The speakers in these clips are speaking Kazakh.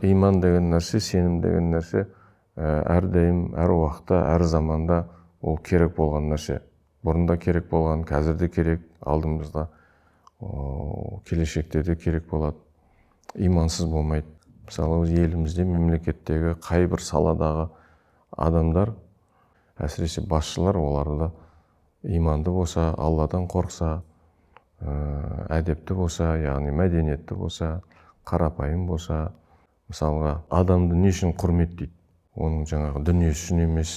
Иман деген нәрсе, сенім деген нәрсе әрдайым, әр уақытта, әр заманда ол керек болған нәрсе. Бұрында керек болған, қазір де керек, алдымызда келешекте де керек болады. Имансыз болмайды. Мысалы, елімізде, мемлекеттегі қай бір саладағы адамдар, әсіресе басшылар, оларда иманды болса, Алладан қорықса, әдепті болса, яғни мәдениетті болса, қарапайым болса, мысалға, адамды не үшін құрметтейді? Оның жаңағы дүниесі үшін емес,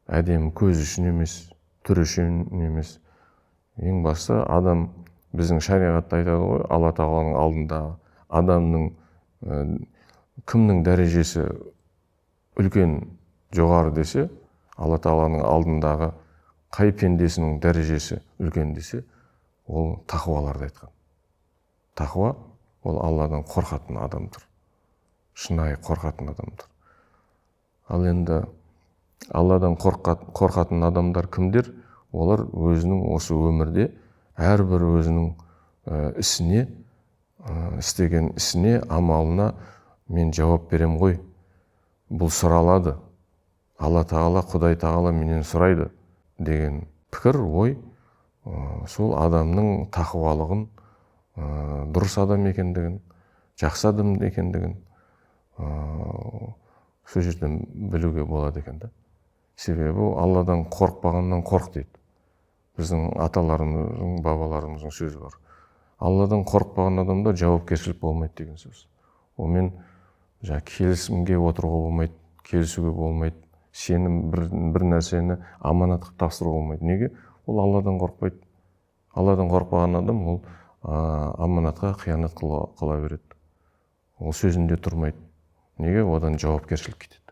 әдемі көз үшін емес, түрі үшін емес. Ең басты адам, біздің шариғатта айтады ғой, Алла тағаланың алдында адамның кімнің дәрежесі үлкен, жоғары десе, Алла тағаланың алдындағы қай пендесінің дәрежесі үлкен десе, ол тақуаларды айтқан. Тақуа ол Алладан қорқатын адамдар, шынайы қорқатын адамдар. Ал енді Алладан қорқатын адамдар кімдер? Олар өзінің осы өмірде әрбір өзінің ісіне, істеген ісіне, амалына мен жауап берем ғой. Бұл сұралады. Алла тағала, Құдай тағала менен сұрайды деген пікір, ой, сол адамның тақуалығын, дұрыс адам екендігін, жақсы адам екендігін сол жерден білуге болады екен да. Себебі Алладан қорықпағаннан қорық дейді. Біздің аталарымыздың, бабаларымыздың сөзі бар. Алладан қорықпаған адамда жауапкершілік болмайды деген сөз. Онымен келісімге отыруға болмайды, келісуге болмайды, сенім бір нәрсені аманатқа тапсыруға болмайды. Неге? Ол Алладан қорықпайды. Алладан қорықпаған адам ол аманатқа қиянат қыла береді. Ол сөзінде тұрмайды. Неге? Одан жауапкершілік кетеді.